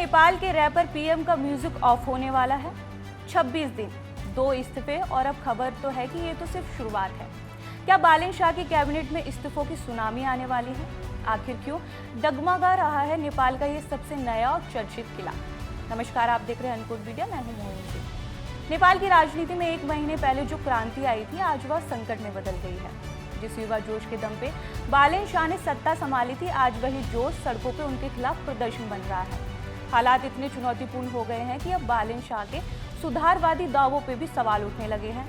नेपाल के wrapper PM का music of होने वाला है। 26 दिन, 2 इस्तीफे और अब खबर तो है कि ये तो सिर्फ शुरुआत है। क्या बालेन शाह की कैबिनेट में इस्तीफों की सुनामी आने वाली है? आखिर क्यों डगमगा रहा है नेपाल का ये सबसे नया और चर्चित किला? नमस्कार, आप देख रहे हैं अनकोड मीडिया, मैं हूं मोहिनी सिंह। नेपाल की राजनीति में एक महीने पहले जो क्रांति आई थी, आज वह संकट में बदल गई है। जिस युवा जोश के दम पे बालेन शाह ने सत्ता संभाली थी, आज वही जोश सड़कों पे उनके खिलाफ प्रदर्शन बन रहा है। हालात इतने चुनौतीपूर्ण हो गए हैं कि अब बालेन शाह के सुधारवादी दावों पे भी सवाल उठने लगे हैं।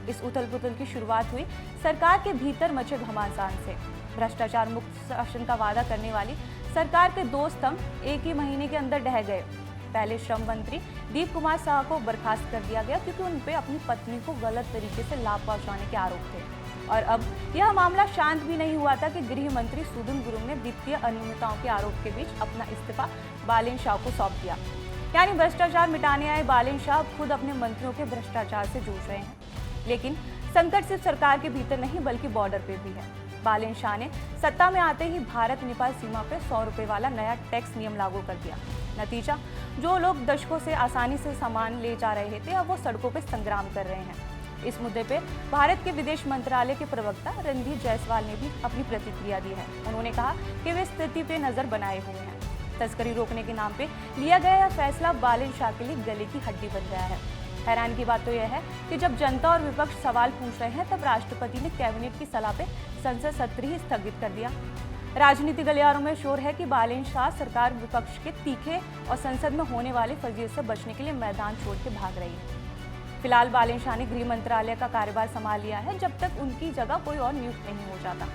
इस उथल पुथल की शुरुआत हुई सरकार के भीतर मचे घमासान से। भ्रष्टाचार मुक्त शासन का वादा करने वाली सरकार के 2 स्तंभ एक ही महीने के अंदर ढह गए। पहले श्रम मंत्री दीप कुमार साह को बर्खास्त कर दिया गया क्योंकि उन पे अपनी पत्नी को गलत तरीके से लाभ पहुंचाने के आरोप थे। और अब यह मामला शांत भी नहीं हुआ था कि गृह मंत्री सुदुन गुरुङ ने वित्तीय अनियमितताओं के आरोप के बीच अपना इस्तीफा बालेन शाह को सौंप दिया। यानी भ्रष्टाचार मिटाने आए बालेन शाह खुद अपने मंत्रियों के भ्रष्टाचार से जूझ रहे हैं। लेकिन संकट सिर्फ सरकार के भीतर नहीं बल्कि बॉर्डर पे भी है। बालेन शाह ने सत्ता में आते ही भारत नेपाल सीमा पे 100 रुपए वाला नया टैक्स नियम लागू कर दिया। नतीजा, जो लोग दशकों से आसानी से सामान ले जा रहे थे, अब वो सड़कों पे संग्राम कर रहे हैं। इस मुद्दे पे भारत के विदेश मंत्रालय के प्रवक्ता रणधीर जायसवाल ने भी अपनी प्रतिक्रिया दी है। उन्होंने कहा कि वे स्थिति पे नजर बनाए हुए हैं। तस्करी रोकने के नाम पे लिया गया यह फैसला बालेन शाह के लिए गले की हड्डी बन गया है। हैरान की बात तो यह है कि जब जनता और विपक्ष सवाल पूछ रहे हैं, तब राष्ट्रपति ने कैबिनेट की सलाह पे संसद सत्र ही स्थगित कर दिया। राजनीतिक गलियारों में शोर है कि बालेन शाह सरकार विपक्ष के तीखे और संसद में होने वाले फजीयत से बचने के लिए मैदान छोड़ के भाग रही है। फिलहाल बालेन शाह ने गृह मंत्रालय का कार्यभार संभाल लिया है, जब तक उनकी जगह कोई और नियुक्त नहीं हो जाता।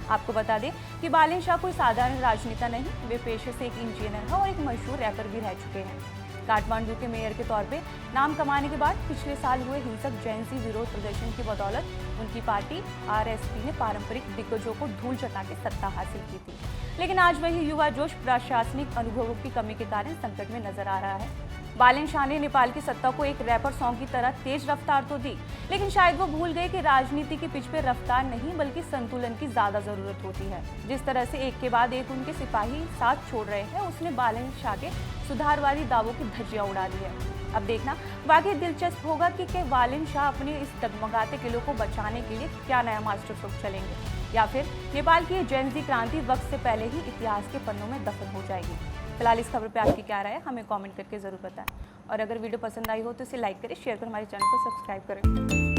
आपको बता दें कि बालेन शाह कोई साधारण राजनेता नहीं, वे पेशे से एक इंजीनियर हैं और एक मशहूर रैपर भी रह चुके हैं। काठमांडू के मेयर के तौर पे नाम कमाने के बाद पिछले साल हुए हिंसक जैन विरोध प्रदर्शन की बदौलत उनकी पार्टी आरएसपी ने पारंपरिक दिग्गजों को धूल चटा के सत्ता हासिल की थी। लेकिन आज वही युवा जोश प्रशासनिक अनुभवों की कमी के कारण संकट में नजर आ रहा है। बालेन शाह ने नेपाल की सत्ता को एक रैपर सॉन्ग की तरह तेज रफ्तार तो दी, लेकिन शायद वो भूल गए कि राजनीति के पिच पे रफ्तार नहीं बल्कि संतुलन की ज्यादा जरूरत होती है। जिस तरह से एक के बाद एक उनके सिपाही साथ छोड़ रहे हैं, उसने बालेन शाह के सुधारवादी दावों की धज्जियां उड़ा दी है। अब देखना वाकई दिलचस्प होगा कि बालेन शाह अपने इस डगमगाते किलों को बचाने के लिए क्या नया मास्टर स्ट्रोक चलेंगे, या फिर नेपाल की जैन क्रांति वक्त से पहले ही इतिहास के पन्नों में दफन हो जाएगी। फिलहाल इस खबर पे आपकी क्या राय है, हमें कमेंट करके जरूर बताएं। और अगर वीडियो पसंद आई हो तो इसे लाइक करें, शेयर करें, हमारे चैनल को सब्सक्राइब करें।